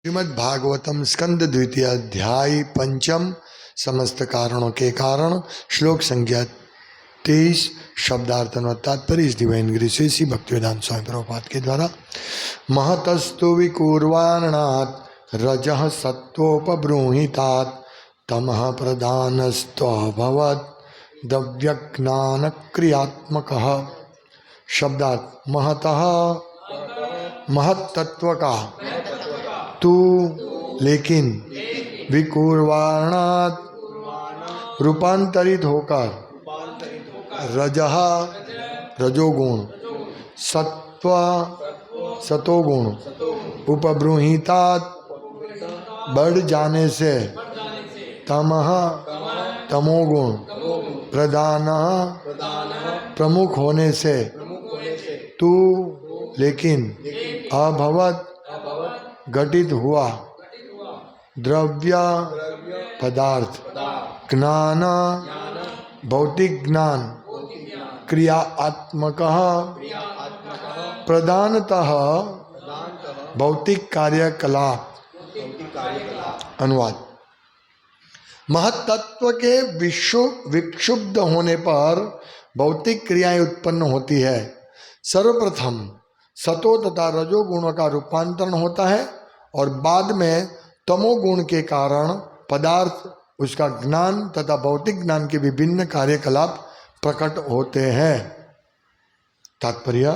श्रीमद् भागवतम स्कंद द्वितीय अध्याय पंचम समस्त कारणों के कारण श्लोक संख्या 23 शब्दार्थ और तात्पर्य इस डिवाइन ग्रेस श्री भक्तिवेदांत स्वामी प्रभुपाद के द्वारा। महतस्तु विकुर्वाणात् रजः सत्वोपबृंहितात् तमः प्रधानस्त्वभवत् दव्यज्ञान क्रियात्मकः। शब्दार्थ महतः महत्तत्व का तू लेकिन विकुर्वाणात् रूपांतरित होकर रजः रजोगुण सत्व सतोगुण उपबृंहितात् बढ़ जाने से तमः तमोगुण प्रधान प्रमुख होने से तू लेकिन अभवत घटित हुआ द्रव्य पदार्थ ज्ञान भौतिक ज्ञान क्रियात्मक प्रधानतः भौतिक कार्यकलाप। अनुवाद। महत्तत्व के विक्षुब्ध होने पर भौतिक क्रियाएं उत्पन्न होती है। सर्वप्रथम सतो तथा रजोगुणों का रूपांतरण होता है और बाद में तमोगुण के कारण पदार्थ उसका ज्ञान तथा भौतिक ज्ञान के विभिन्न कार्यकलाप प्रकट होते हैं। तात्पर्य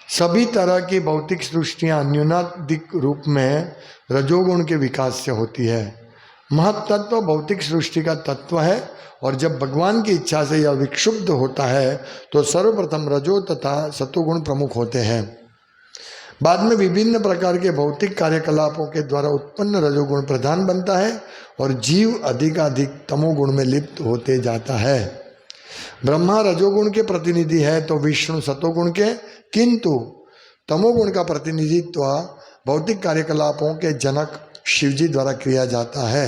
सभी तरह की भौतिक सृष्टियां न्यूनाधिक रूप में रजोगुण के विकास से होती है। महत्तत्व भौतिक सृष्टि का तत्व है और जब भगवान की इच्छा से यह विक्षुब्ध होता है तो सर्वप्रथम रजो तथा सतोगुण प्रमुख होते हैं। बाद में विभिन्न प्रकार के भौतिक कार्यकलापों के द्वारा उत्पन्न रजोगुण प्रधान बनता है और जीव अधिकाधिक तमोगुण में लिप्त होते जाता है। ब्रह्मा रजोगुण के प्रतिनिधि है तो विष्णु सतोगुण के, किंतु तमोगुण का प्रतिनिधित्व भौतिक कार्यकलापों के जनक शिवजी द्वारा किया जाता है।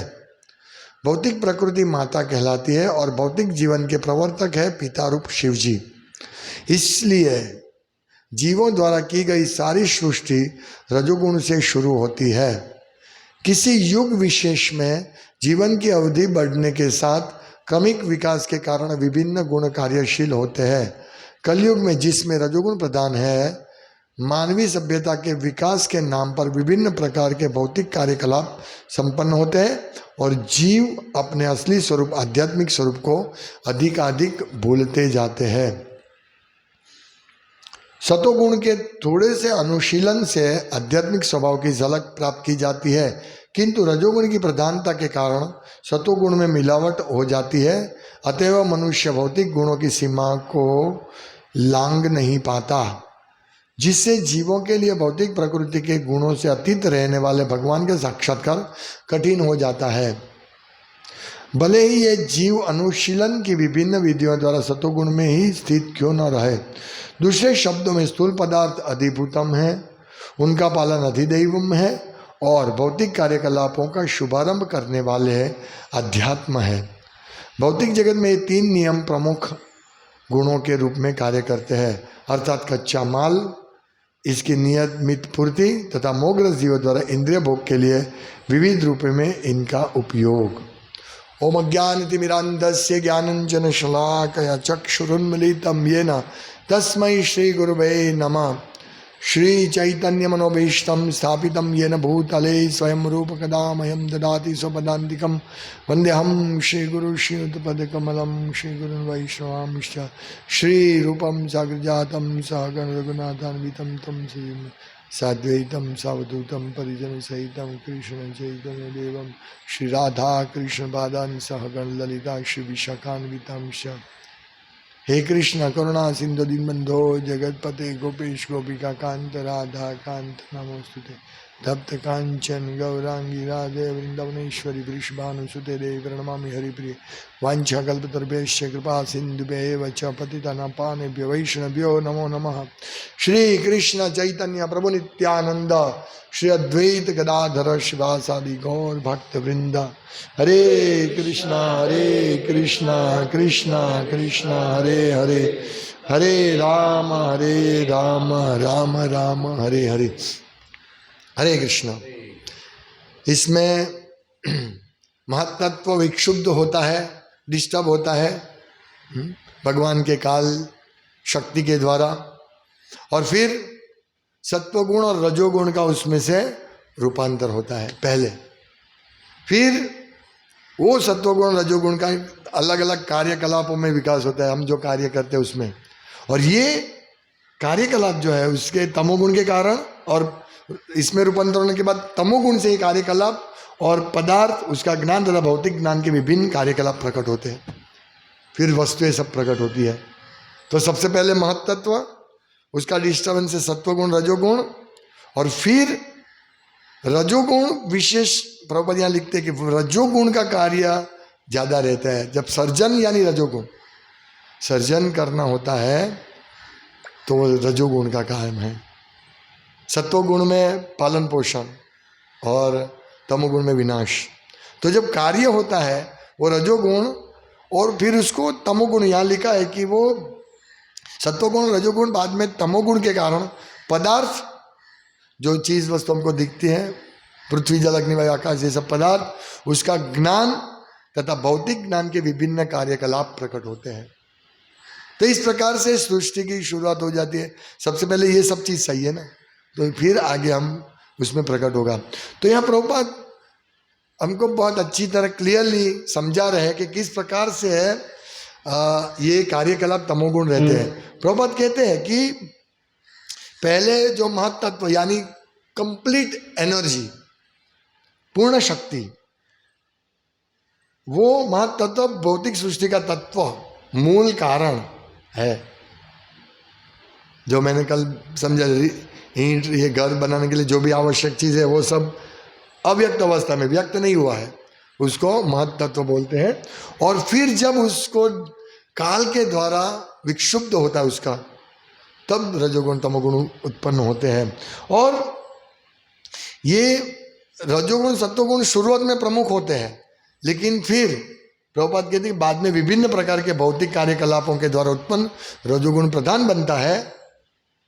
भौतिक प्रकृति माता कहलाती है और भौतिक जीवन के प्रवर्तक है पिता रूप शिवजी। इसलिए जीवों द्वारा की गई सारी सृष्टि रजोगुण से शुरू होती है। किसी युग विशेष में जीवन की अवधि बढ़ने के साथ क्रमिक विकास के कारण विभिन्न गुण कार्यशील होते हैं। कलयुग में जिसमें रजोगुण प्रधान है, मानवीय सभ्यता के विकास के नाम पर विभिन्न प्रकार के भौतिक कार्यकलाप संपन्न होते हैं और जीव अपने असली स्वरूप आध्यात्मिक स्वरूप को अधिकाधिक भूलते जाते हैं। सतोगुण के थोड़े से अनुशीलन से आध्यात्मिक स्वभाव की झलक प्राप्त की जाती है, किंतु रजोगुण की प्रधानता के कारण सतोगुण में मिलावट हो जाती है। अतएव मनुष्य भौतिक गुणों की सीमा को लांघ नहीं पाता, जिससे जीवों के लिए भौतिक प्रकृति के गुणों से अतीत रहने वाले भगवान के साक्षात्कार कठिन हो जाता है। भले ही ये जीव अनुशीलन की विभिन्न विधियों द्वारा सतोगुण में ही स्थित क्यों न रहे। दूसरे शब्दों में स्थूल पदार्थ अधिभूतम है, उनका पालन अधिदैवम है और भौतिक कार्यकलापों का शुभारंभ करने वाले अध्यात्म है। भौतिक जगत में ये तीन नियम प्रमुख गुणों के रूप में कार्य करते हैं, अर्थात कच्चा माल, इसकी नियमित पूर्ति तथा मोग्रस जीवों द्वारा इंद्रिय भोग के लिए विविध रूप में इनका उपयोग। ओम अज्ञानतिमिरान्धस्य ज्ञानञ्जन शलाकया चक्षुरुन्मीलितं येन तस्मै श्री गुरुवे नमः। श्री चैतन्य मनोभीष्टं स्थापितं येन भूतले स्वयं रूप कदा मह्यं ददाति स्वपदान्तिकं वन्देऽहं श्रीगुरु श्रीयुतपदकमलं श्रीगुरुन् वैष्णवांश्च श्रीरूपं साग्रजातं सहगण रघुनाथान्वितं तं साद्वैतं सावधूतं परिजनसहितं कृष्ण चैतन्यदेवं श्रीराधा कृष्णपादान् सहगण ललिता श्रीविशाखान्वितांश्च। हे कृष्ण करुणा सिंधु दीनबंधो जगतपते गोपेश गोपिका कांत राधा कांत नमोस्तुते। तप्त कांचन गौरांगी राधे वृंदावनेश्वरी वृषभानुसुते देवी प्रणमामि हरिप्रिय। वाञ्छाकल्पतरुभ्यश्च कृपा सिन्धुभ्येव च पतितानां पावनेभ्यो वैष्णवेभ्यो नमो नमः। श्री कृष्ण चैतन्य प्रभु नित्यानंद श्री अद्वैत गदाधर शिवासादि गौर भक्त वृंद। हरे कृष्णा कृष्णा कृष्णा हरे हरे, हरे राम राम राम हरे हरे। हरे कृष्ण। इसमें महत्त्व विक्षुब्ध होता है, डिस्टर्ब होता है भगवान के काल शक्ति के द्वारा, और फिर सत्वगुण और रजोगुण का उसमें से रूपांतर होता है पहले, फिर वो सत्वगुण रजोगुण का अलग अलग कार्यकलापों में विकास होता है, हम जो कार्य करते हैं उसमें, और ये कार्यकलाप जो है उसके तमोगुण के कारण, और इसमें रूपांतर होने के बाद तमोगुण से ही कार्यकलाप और पदार्थ उसका ज्ञान तथा भौतिक ज्ञान के विभिन्न कार्यकलाप प्रकट होते हैं, फिर वस्तुएं सब प्रकट होती है। तो सबसे पहले महत्त्व, उसका डिस्टर्बेंस है सत्वगुण रजोगुण, और फिर रजोगुण विशेष प्रभुपाद यहाँ लिखते हैं कि रजोगुण का कार्य ज्यादा रहता है। जब सर्जन यानी रजोगुण सर्जन करना होता है तो रजोगुण का काम है, सत्वगुण में पालन पोषण और तमोगुण में विनाश। तो जब कार्य होता है वो रजोगुण, और फिर उसको तमोगुण, यहाँ लिखा है कि वो सत्वगुण रजोगुण बाद में तमोगुण के कारण पदार्थ, जो चीज़ वस्तु हमको दिखती है, पृथ्वी जल अग्नि वायु आकाश, ये सब पदार्थ, उसका ज्ञान तथा भौतिक ज्ञान के विभिन्न कार्यकलाप प्रकट होते हैं। तो इस प्रकार से सृष्टि की शुरुआत हो जाती है। सबसे पहले ये सब चीज़ सही है ना, तो फिर आगे हम उसमें प्रकट होगा। तो यहाँ प्रभुपाद हमको बहुत अच्छी तरह क्लियरली समझा रहे हैं कि किस प्रकार से ये कार्यकलाप तमोगुण रहते हैं। प्रभुपाद कहते हैं कि पहले जो महत्त्व यानी कंप्लीट एनर्जी, पूर्ण शक्ति, वो महत्त्व भौतिक सृष्टि का तत्व मूल कारण है। जो मैंने कल समझा, ईंट, ये घर बनाने के लिए जो भी आवश्यक चीज़ है वो सब अव्यक्त अवस्था में, व्यक्त नहीं हुआ है, उसको महत्त्व बोलते हैं। और फिर जब उसको काल के द्वारा विक्षुब्ध होता है उसका, तब रजोगुण तमोगुण उत्पन्न होते हैं। और ये रजोगुण सत्वगुण शुरुआत में प्रमुख होते हैं, लेकिन फिर प्रभुपाद कहते हैं बाद में विभिन्न प्रकार के भौतिक कार्यकलापों के द्वारा उत्पन्न रजोगुण प्रधान बनता है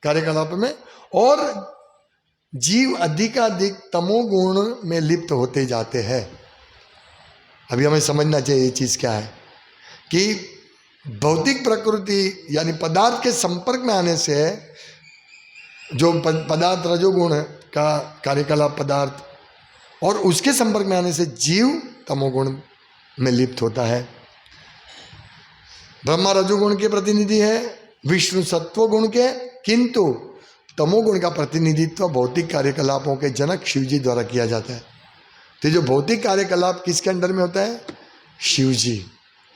कार्यकलाप में, और जीव अधिकाधिक तमोगुण में लिप्त होते जाते हैं। अभी हमें समझना चाहिए ये चीज़ क्या है कि भौतिक प्रकृति यानी पदार्थ के संपर्क में आने से जो पदार्थ रजोगुण का कार्यकलाप पदार्थ, और उसके संपर्क में आने से जीव तमोगुण में लिप्त होता है। ब्रह्मा रजोगुण के प्रतिनिधि है, विष्णु सत्व गुण के, किंतु तमोगुण का प्रतिनिधित्व भौतिक कार्यकलापों के जनक शिवजी द्वारा किया जाता है। तो जो भौतिक कार्यकलाप किसके अंडर में होता है? शिवजी,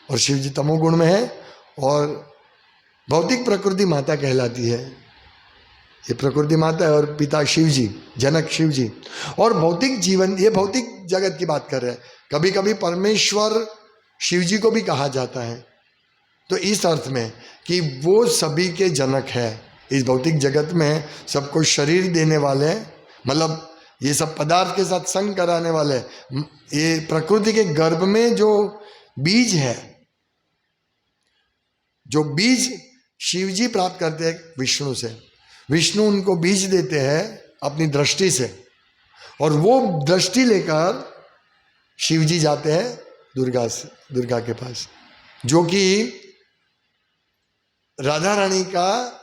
और शिवजी तमोगुण में है, और भौतिक प्रकृति माता कहलाती है। ये प्रकृति माता है और पिता शिवजी, जनक शिवजी। और भौतिक जीवन, ये भौतिक जगत की बात कर रहे हैं। कभी कभी परमेश्वर शिवजी को भी कहा जाता है, तो इस अर्थ में कि वो सभी के जनक है। इस भौतिक जगत में सबको शरीर देने वाले, मतलब ये सब पदार्थ के साथ संग कराने वाले, ये प्रकृति के गर्भ में जो बीज है, जो बीज शिवजी प्राप्त करते हैं विष्णु से, विष्णु उनको बीज देते हैं अपनी दृष्टि से, और वो दृष्टि लेकर शिवजी जाते हैं दुर्गा के पास, जो कि राधा रानी का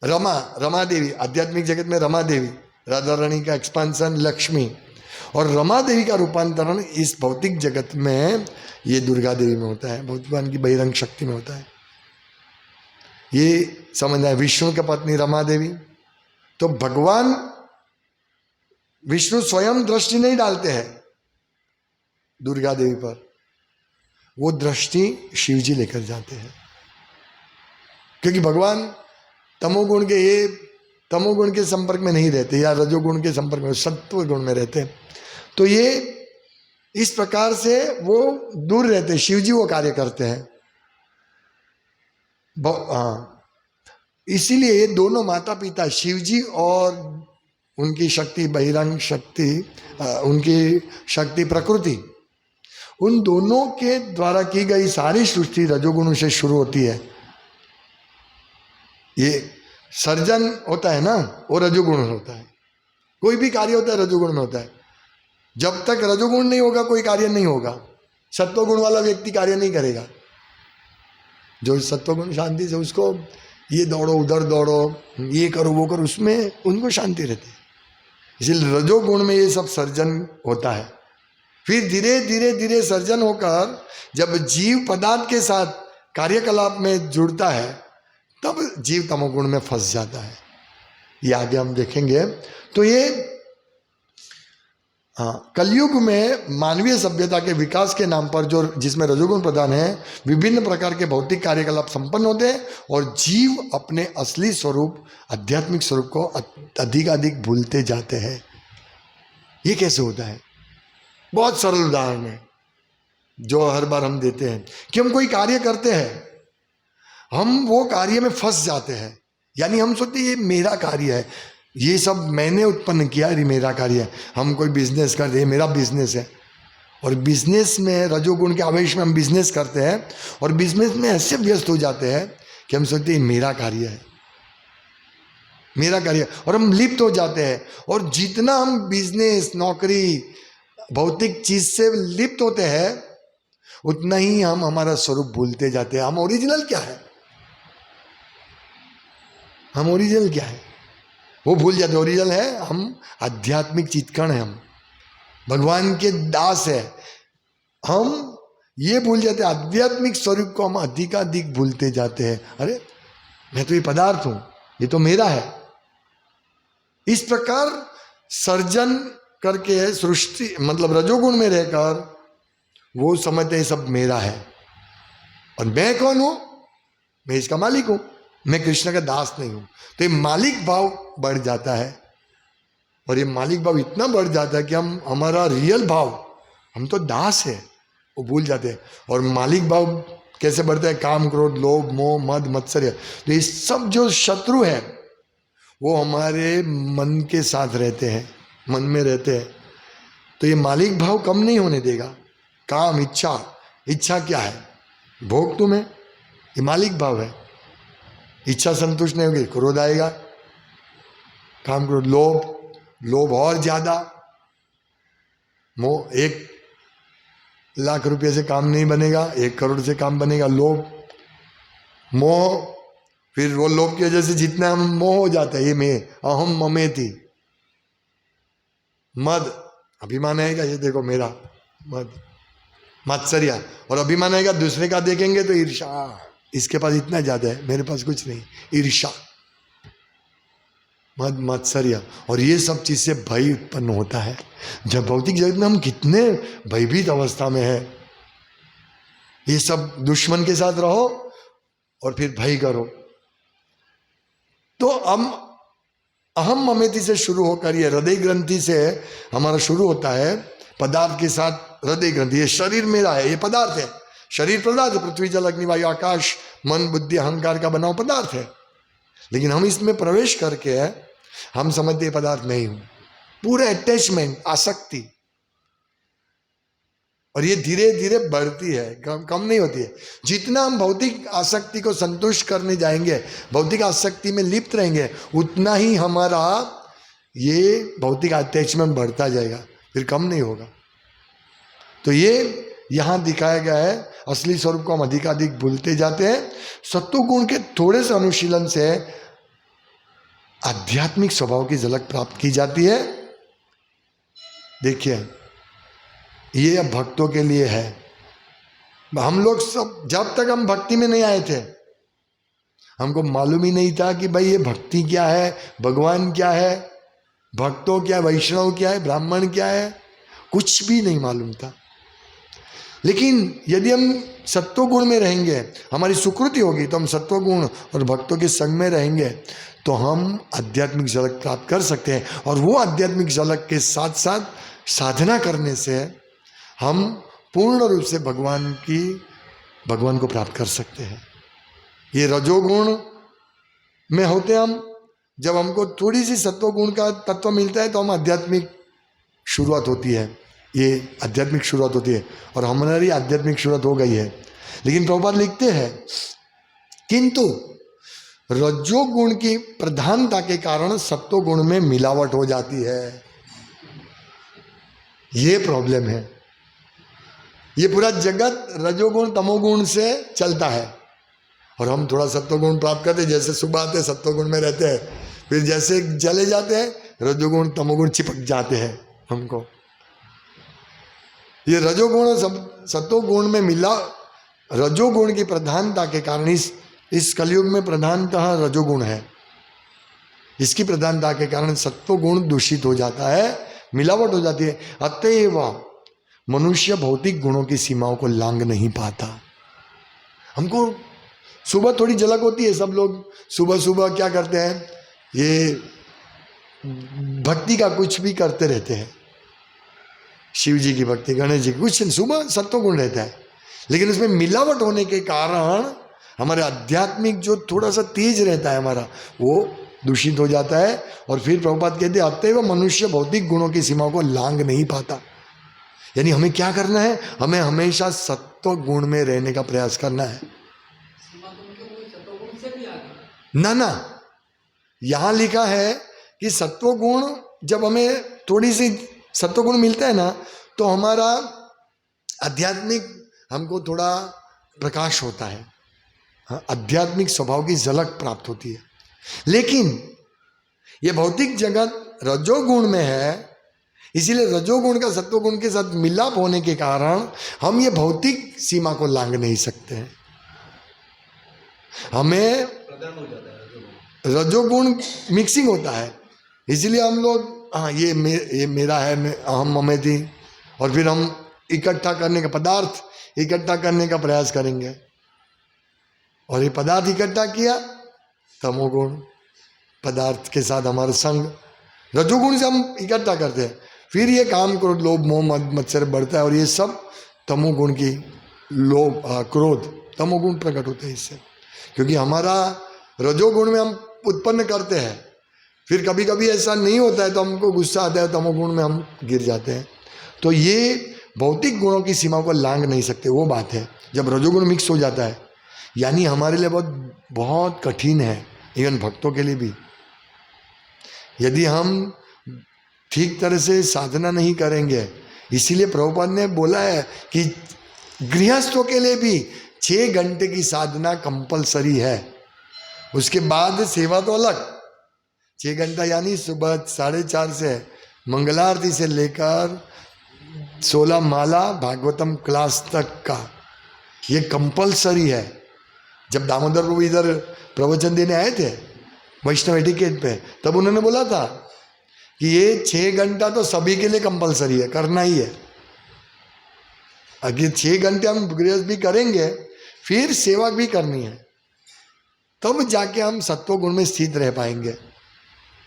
रमा देवी, आध्यात्मिक जगत में रमा देवी, राधा रानी का एक्सपांसन लक्ष्मी, और रमा देवी का रूपांतरण इस भौतिक जगत में ये दुर्गा देवी में होता है, भगवान की बहिरंग शक्ति में होता है। ये समझना है। विष्णु की पत्नी रमा देवी, तो भगवान विष्णु स्वयं दृष्टि नहीं डालते हैं दुर्गा देवी पर, वो दृष्टि शिवजी लेकर जाते हैं, क्योंकि भगवान तमोगुण के संपर्क में नहीं रहते, या रजोगुण के संपर्क में, सत्व गुण में रहते हैं। तो ये इस प्रकार से वो दूर रहते, शिवजी वो कार्य करते हैं। हाँ, इसीलिए ये दोनों माता पिता शिवजी और उनकी शक्ति बहिरंग शक्ति, उनकी शक्ति प्रकृति, उन दोनों के द्वारा की गई सारी सृष्टि रजोगुण से शुरू होती है। ये सर्जन होता है ना, वो रजोगुण होता है, कोई भी कार्य होता है रजोगुण में होता है। जब तक रजोगुण नहीं होगा कोई कार्य नहीं होगा। सत्वगुण वाला व्यक्ति कार्य नहीं करेगा। जो सत्वगुण शांति से उसको ये दौड़ो उधर दौड़ो ये करो वो करो उसमें उनको शांति रहती है। इसलिए रजोगुण में ये सब सर्जन होता है। फिर धीरे धीरे धीरे सर्जन होकर जब जीव पदार्थ के साथ कार्यकलाप में जुड़ता है तब जीव तमोगुण में फंस जाता है। ये आगे हम देखेंगे। तो ये कलयुग में मानवीय सभ्यता के विकास के नाम पर जो जिसमें रजोगुण प्रधान है विभिन्न प्रकार के भौतिक कार्यकलाप संपन्न होते हैं और जीव अपने असली स्वरूप आध्यात्मिक स्वरूप को अधिक भूलते जाते हैं। ये कैसे होता है? बहुत सरल उदाहरण है जो हर बार हम देते हैं कि हम कोई कार्य करते हैं, हम वो कार्य में फंस जाते हैं। यानी हम सोचते हैं ये मेरा कार्य है, ये सब मैंने उत्पन्न किया, ये मेरा कार्य है। हम कोई बिजनेस करते हैं, मेरा बिजनेस है, और बिजनेस में रजोगुण के आवेश में हम बिजनेस करते हैं और बिजनेस में ऐसे व्यस्त हो जाते हैं कि हम सोचते हैं मेरा कार्य है, मेरा कार्य, और हम लिप्त हो जाते हैं। और जितना हम बिजनेस नौकरी भौतिक चीज से लिप्त होते हैं उतना ही हम हमारा स्वरूप भूलते जाते हैं। हम ओरिजिनल क्या है, हम ओरिजिनल क्या है वो भूल जाते। ओरिजिनल है हम आध्यात्मिक चित्कण है, हम भगवान के दास है। हम ये भूल जाते हैं, आध्यात्मिक स्वरूप को हम अधिकाधिक भूलते जाते हैं। अरे मैं तो ये पदार्थ हूं, ये तो मेरा है। इस प्रकार सर्जन करके सृष्टि मतलब रजोगुण में रहकर वो समझते हैं सब मेरा है। और मैं कौन हूं? मैं इसका मालिक हूं, मैं कृष्ण का दास नहीं हूं। तो ये मालिक भाव बढ़ जाता है और ये मालिक भाव इतना बढ़ जाता है कि हम हमारा रियल भाव हम तो दास है वो भूल जाते हैं। और मालिक भाव कैसे बढ़ता है? काम क्रोध लोभ मोह मद मत्सर्य। तो ये सब जो शत्रु है वो हमारे मन के साथ रहते हैं, मन में रहते हैं। तो ये मालिक भाव कम नहीं होने देगा। काम इच्छा, इच्छा क्या है? भोग तुम्हें, ये मालिक भाव है। इच्छा संतुष्ट नहीं होगी क्रोध आएगा, काम क्रोध लोभ, लोभ और ज्यादा, मोह। 1 लाख रुपए से काम नहीं बनेगा, 1 करोड़ से काम बनेगा। लोभ मोह, फिर वो लोभ की वजह से जितना हम मोह हो जाता है, ये मैं अहम ममेति। मद अभिमान आएगा, ये देखो मेरा मद। मत्सर्य और अभिमान आएगा, दूसरे का देखेंगे तो ईर्ष्या, इसके पास इतना ज्यादा है मेरे पास कुछ नहीं, ईर्ष्या मद मत्सर्य। और ये सब चीज से भय उत्पन्न होता है। जब भौतिक जगत में हम कितने भयभीत अवस्था में है, ये सब दुश्मन के साथ रहो और फिर भय करो। तो हम अहम ममेति से शुरू होकर ये हृदय ग्रंथि से हमारा शुरू होता है। पदार्थ के साथ हृदय ग्रंथि, ये शरीर मेरा है, ये पदार्थ है। शरीर पदार्थ, पृथ्वी जल अग्नि वायु आकाश मन बुद्धि अहंकार का बना हुआ पदार्थ है। लेकिन हम इसमें प्रवेश करके हम समझते ये पदार्थ नहीं हूं, पूरा अटैचमेंट आसक्ति। और ये धीरे धीरे बढ़ती है, कम नहीं होती है। जितना हम भौतिक आसक्ति को संतुष्ट करने जाएंगे, भौतिक आसक्ति में लिप्त रहेंगे, उतना ही हमारा ये भौतिक अटैचमेंट बढ़ता जाएगा, फिर कम नहीं होगा। तो ये यहां दिखाया गया है, असली स्वरूप को हम अधिकाधिक भूलते जाते हैं। सत्वगुण के थोड़े से अनुशीलन से आध्यात्मिक स्वभाव की झलक प्राप्त की जाती है। देखिए ये अब भक्तों के लिए है। हम लोग सब जब तक हम भक्ति में नहीं आए थे हमको मालूम ही नहीं था कि भाई ये भक्ति क्या है, भगवान क्या है, भक्तों क्या, वैष्णव क्या है, ब्राह्मण क्या है, कुछ भी नहीं मालूम था। लेकिन यदि हम सत्वगुण में रहेंगे, हमारी सुकृति होगी तो हम सत्वगुण और भक्तों के संग में रहेंगे तो हम आध्यात्मिक झलक प्राप्त कर सकते हैं। और वो आध्यात्मिक झलक के साथ साथ साधना करने से हम पूर्ण रूप से भगवान को प्राप्त कर सकते हैं। ये रजोगुण में होते हम, जब हमको थोड़ी सी सत्वगुण का तत्व मिलता है तो हम आध्यात्मिक शुरुआत होती है, ये आध्यात्मिक शुरुआत होती है और हमारी आध्यात्मिक शुरुआत हो गई है। लेकिन प्रभुपाद लिखते हैं किंतु रजोगुण की प्रधानता के कारण सत्वगुण में मिलावट हो जाती है। ये प्रॉब्लम है। ये पूरा जगत रजोगुण तमोगुण से चलता है और हम थोड़ा सत्वगुण प्राप्त करते हैं। जैसे सुबह आते सत्वगुण में रहते हैं, फिर जैसे चले जाते हैं रजोगुण तमोगुण चिपक जाते हैं हमको। ये रजोगुण और सत्वगुण में मिला, रजोगुण की प्रधानता के कारण इस कलयुग में प्रधानतः रजोगुण है। इसकी प्रधानता के कारण सत्वगुण दूषित हो जाता है, मिलावट हो जाती है। अतएव मनुष्य भौतिक गुणों की सीमाओं को लांघ नहीं पाता। हमको सुबह थोड़ी झलक होती है, सब लोग सुबह सुबह क्या करते हैं, ये भक्ति का कुछ भी करते रहते हैं, शिव जी की भक्ति, गणेश जी की, कुछ सुबह सत्वगुण रहता है, लेकिन उसमें मिलावट होने के कारण हमारे आध्यात्मिक जो थोड़ा सा तेज रहता है हमारा, वो दूषित हो जाता है। और फिर प्रभुपाद कहते हैं अतएव मनुष्य भौतिक गुणों की सीमाओं को लांघ नहीं पाता। यानी हमें क्या करना है, हमें हमेशा सत्व गुण में रहने का प्रयास करना है। ना ना, यहां लिखा है कि सत्व गुण, जब हमें थोड़ी सी सत्व गुण मिलता है ना, तो हमारा आध्यात्मिक हमको थोड़ा प्रकाश होता है, आध्यात्मिक स्वभाव की झलक प्राप्त होती है। लेकिन ये भौतिक जगत रजोगुण में है, इसीलिए रजोगुण का सत्वगुण के साथ मिलाप होने के कारण हम ये भौतिक सीमा को लांघ नहीं सकते हैं। हमें रजोगुण मिक्सिंग होता है, इसीलिए हम लोग हाँ ये मेरा है, हम ममेती, और फिर हम इकट्ठा करने का पदार्थ इकट्ठा करने का प्रयास करेंगे, और ये पदार्थ इकट्ठा किया, तमोगुण पदार्थ के साथ हमारा संग, रजोगुण से हम इकट्ठा करते हैं, फिर ये काम क्रोध लोभ मोह मत्सर बढ़ता है, और ये सब तमोगुण की लोभ क्रोध तमोगुण प्रकट होते हैं इससे। क्योंकि हमारा रजोगुण में हम उत्पन्न करते हैं, फिर कभी कभी ऐसा नहीं होता है तो हमको गुस्सा आता है, तमोगुण में हम गिर जाते हैं। तो ये भौतिक गुणों की सीमा को लांघ नहीं सकते, वो बात है जब रजोगुण मिक्स हो जाता है। यानी हमारे लिए बहुत बहुत कठिन है, इवन भक्तों के लिए भी। यदि हम ठीक तरह से साधना नहीं करेंगे, इसीलिए प्रभुपाद ने बोला है कि गृहस्थों के लिए भी 6 घंटे की साधना कंपलसरी है, उसके बाद सेवा तो अलग। 6 घंटा यानी सुबह 4:30 से मंगलारती से लेकर 16 माला भागवतम क्लास तक का ये कंपलसरी है। जब दामोदर प्रभु इधर प्रवचन देने आए थे वैष्णव एटिकेट पे, तब उन्होंने बोला था कि ये 6 घंटा तो सभी के लिए कंपलसरी है, करना ही है। अगर 6 घंटे हम गृहस्थ भी करेंगे, फिर सेवा भी करनी है, तब जाके हम सत्व गुण में स्थित रह पाएंगे।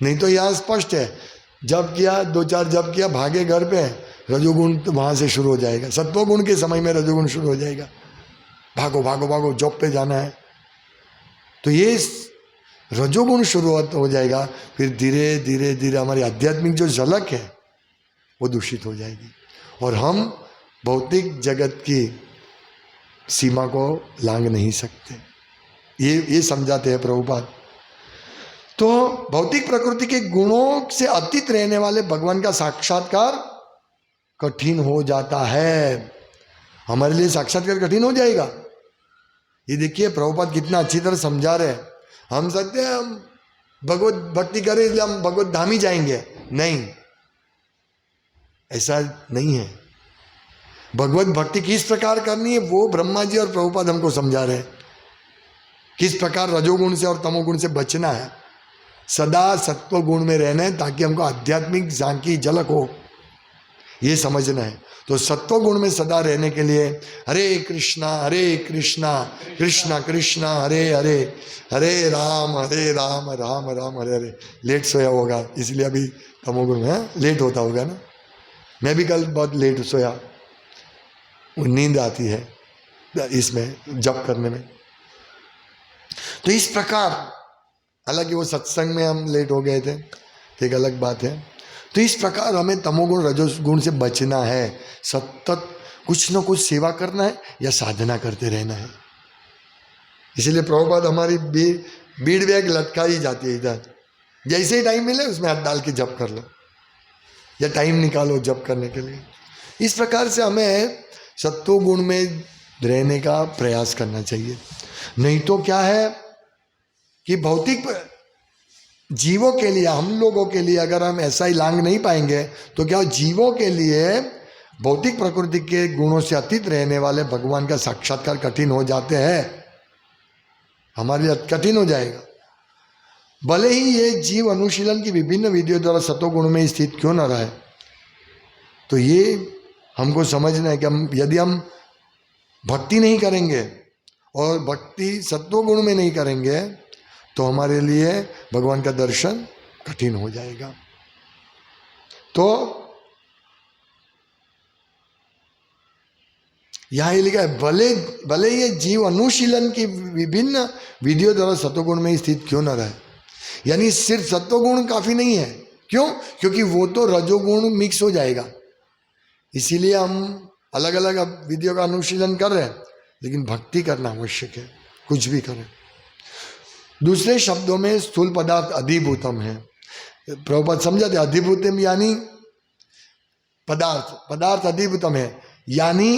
नहीं तो यहाँ स्पष्ट है, जब किया 2-4 जब किया, भागे घर पे, रजोगुण तो वहाँ से शुरू हो जाएगा। सत्वगुण के समय में रजोगुण शुरू हो जाएगा, भागो भागो भागो जॉब पे जाना है, तो ये रजोगुण शुरुआत हो जाएगा। फिर धीरे धीरे धीरे हमारी आध्यात्मिक जो झलक है वो दूषित हो जाएगी, और हम भौतिक जगत की सीमा को लांघ नहीं सकते। ये समझाते हैं प्रभुपाद। तो भौतिक प्रकृति के गुणों से अतीत रहने वाले भगवान का साक्षात्कार कठिन हो जाता है। हमारे लिए साक्षात्कार कठिन हो जाएगा। ये देखिए प्रभुपाद कितना अच्छी तरह समझा रहे हैं। हम सकते हैं हम भगवत भक्ति करें इसलिए हम भगवत धाम ही जाएंगे, नहीं, ऐसा नहीं है। भगवत भक्ति किस प्रकार करनी है वो ब्रह्मा जी और प्रभुपाद हमको समझा रहे हैं। किस प्रकार रजोगुण से और तमोगुण से बचना है, सदा सत्व गुण में रहना है, ताकि हमको आध्यात्मिक झांकी झलक हो, ये समझना है। तो सत्व गुण में सदा रहने के लिए हरे कृष्णा कृष्णा कृष्णा हरे हरे, हरे राम राम राम हरे हरे। लेट सोया होगा इसलिए अभी तमोगुण में लेट होता होगा ना। मैं भी कल बहुत लेट सोया, नींद आती है इसमें जप करने में। तो इस प्रकार, हालांकि वो सत्संग में हम लेट हो गए थे, एक अलग बात है। तो इस प्रकार हमें तमोगुण रजोगुण से बचना है, सतत कुछ न कुछ सेवा करना है या साधना करते रहना है। इसलिए प्रभुपाद हमारी बीड़ बैग लटका ही जाती है इधर, जैसे ही टाइम मिले उसमें हाथ डाल के जप कर लो या टाइम निकालो जप करने के लिए। इस प्रकार से हमें सत्व गुण में रहने का प्रयास करना चाहिए। नहीं तो क्या है कि भौतिक जीवों के लिए, हम लोगों के लिए अगर हम ऐसा ही लांग नहीं पाएंगे तो क्या जीवों के लिए भौतिक प्रकृति के गुणों से अतीत रहने वाले भगवान का साक्षात्कार कठिन हो जाते हैं, हमारे लिए कठिन हो जाएगा। भले ही ये जीव अनुशीलन की विभिन्न विधियों द्वारा सत्वगुण में स्थित क्यों न रहे, तो ये हमको समझना है कि यदि हम भक्ति नहीं करेंगे और भक्ति सत्वगुण में नहीं करेंगे तो हमारे लिए भगवान का दर्शन कठिन हो जाएगा। तो यहाँ ये लिखा है, भले ये जीव अनुशीलन की विभिन्न विधियों द्वारा सत्वगुण में स्थित क्यों न रहे, यानी सिर्फ सत्वगुण काफी नहीं है। क्यों? क्योंकि वो तो रजोगुण मिक्स हो जाएगा, इसीलिए हम अलग अलग विधियों का अनुशीलन कर रहे हैं, लेकिन भक्ति करना आवश्यक है, कुछ भी करें। दूसरे शब्दों में स्थूल पदार्थ अधिभूतम है। प्रभुपाद समझाते अधिभूतम यानी पदार्थ अधिभूतम है, यानी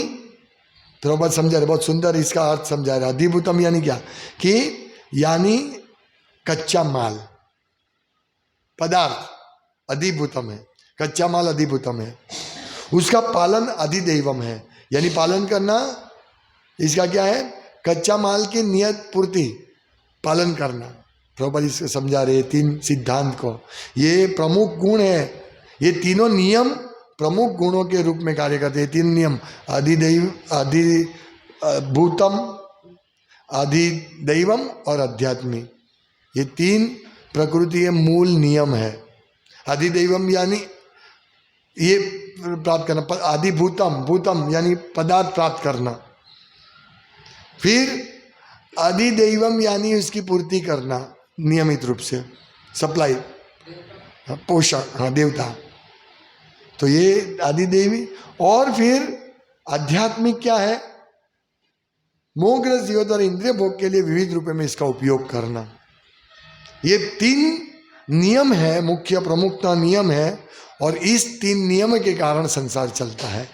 प्रभुपाद समझा रहे, बहुत सुंदर इसका अर्थ समझा रहे। अधिभूतम यानी क्या, कि यानी कच्चा माल, पदार्थ अधिभूतम है, कच्चा माल अधिभूतम है, उसका पालन अधिदैवम है, यानी पालन करना इसका क्या है, कच्चा माल की नियत पूर्ति पालन करना। प्रभुपाद इसको समझा रहे तीन सिद्धांत को, ये प्रमुख गुण है, ये तीनों नियम प्रमुख गुणों के रूप में कार्य करते हैं। तीन नियम अधिभूतम, अधिदैवम और अध्यात्मी, ये तीन प्रकृति के मूल नियम है। अधिदैवम यानी ये प्राप्त करना, भूतम यानी पदार्थ प्राप्त करना, फिर अधिदैवम यानी उसकी पूर्ति करना नियमित रूप से, सप्लाई, पोषण, हाँ देवता, तो ये आदिदेवी। और फिर आध्यात्मिक क्या है, मोहग्रस्त जीवों द्वारा इंद्रिय भोग के लिए विविध रूपों में इसका उपयोग करना। ये तीन नियम है, मुख्य प्रमुखता नियम है, और इस तीन नियम के कारण संसार चलता है।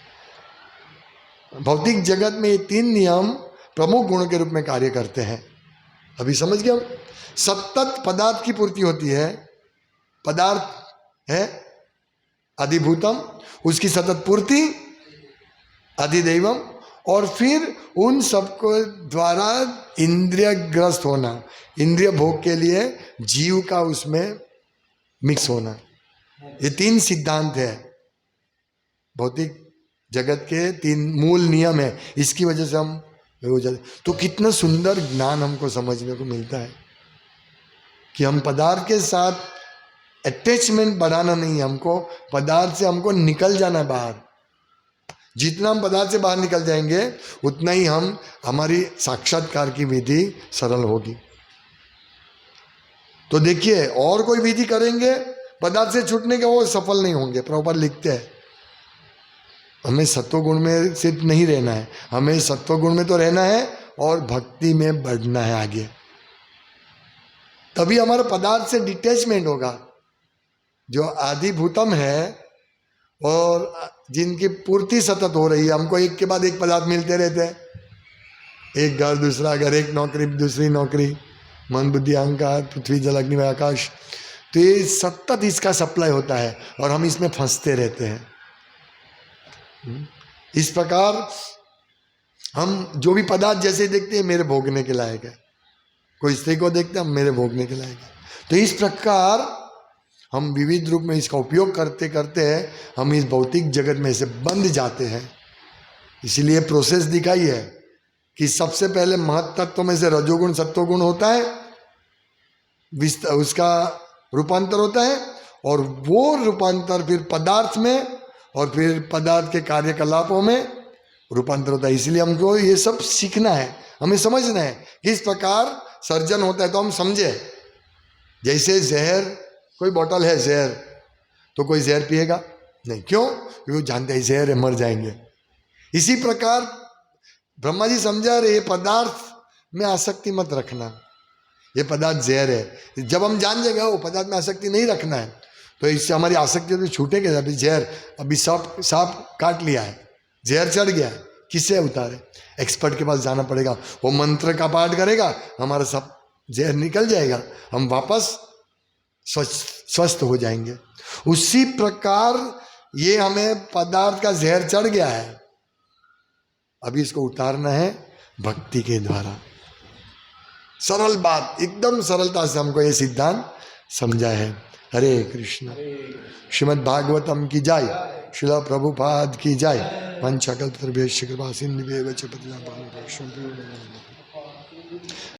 भौतिक जगत में ये तीन नियम प्रमुख गुणों के रूप में कार्य करते हैं। अभी समझ गए हम, सतत पदार्थ की पूर्ति होती है, पदार्थ है अधिभूतम, उसकी सतत पूर्ति अधिदैवम, और फिर उन सबको द्वारा इंद्रियग्रस्त होना, इंद्रिय भोग के लिए जीव का उसमें मिक्स होना। ये तीन सिद्धांत है, भौतिक जगत के तीन मूल नियम है, इसकी वजह से हम हो जाते। तो कितना सुंदर ज्ञान हमको समझने को मिलता है कि हम पदार्थ के साथ अटैचमेंट बढ़ाना नहीं है, हमको पदार्थ से हमको निकल जाना बाहर। जितना हम पदार्थ से बाहर निकल जाएंगे उतना ही हम हमारी साक्षात्कार की विधि सरल होगी। तो देखिए, और कोई विधि करेंगे पदार्थ से छूटने के, वो सफल नहीं होंगे। प्रभुपाद लिखते हैं हमें सत्वगुण में सिर्फ नहीं रहना है, हमें सत्वगुण में तो रहना है और भक्ति में बढ़ना है आगे, तभी हमारा पदार्थ से डिटैचमेंट होगा। जो आदिभूतम है और जिनकी पूर्ति सतत हो रही है, हमको एक के बाद एक पदार्थ मिलते रहते हैं, एक घर दूसरा घर, एक नौकरी दूसरी नौकरी, मन बुद्धि अहंकार पृथ्वी जल अग्नि व आकाश, तो ये सतत इसका सप्लाई होता है और हम इसमें फंसते रहते हैं। इस प्रकार हम जो भी पदार्थ जैसे देखते हैं मेरे भोगने के लायक है, कोई स्त्री को देखते हैं हम मेरे भोगने के लायक है, तो इस प्रकार हम विविध रूप में इसका उपयोग करते करते हम इस भौतिक जगत में से बंध जाते हैं। इसीलिए प्रोसेस दिखाई है कि सबसे पहले महत तत्व में से रजोगुण सत्वगुण होता है, उसका रूपांतर होता है, और वो रूपांतर फिर पदार्थ में और फिर पदार्थ के कार्यकलापों में रूपांतर होता है। इसलिए हमको ये सब सीखना है, हमें समझना है कि इस प्रकार सर्जन होता है। तो हम समझे, जैसे जहर, कोई बोतल है जहर, तो कोई जहर पिएगा नहीं, क्यों? क्योंकि वो जानते हैं जहर है, मर जाएंगे। इसी प्रकार ब्रह्मा जी समझा रहे पदार्थ में आसक्ति मत रखना, ये पदार्थ जहर है। जब हम जान जाएंगे वो पदार्थ में आसक्ति नहीं रखना है, तो इससे हमारी आसक्ति तो छूटेगी। अभी जहर, अभी सांप काट लिया है, जहर चढ़ गया है, किससे उतारे? एक्सपर्ट के पास जाना पड़ेगा, वो मंत्र का पाठ करेगा, हमारा सब जहर निकल जाएगा, हम वापस स्वस्थ हो जाएंगे। उसी प्रकार ये हमें पदार्थ का जहर चढ़ गया है, अभी इसको उतारना है भक्ति के द्वारा। सरल बात, एकदम सरलता से हमको ये सिद्धांत समझा है। हरे कृष्ण। श्रीमद् भागवतम की जय, श्रील प्रभुपाद की जय। वंशकल्पतरुभ्यश्च कृपा सिन्धुभ्येव च पतितानां पावनेभ्यो वैष्णवेभ्यो नमो नमः।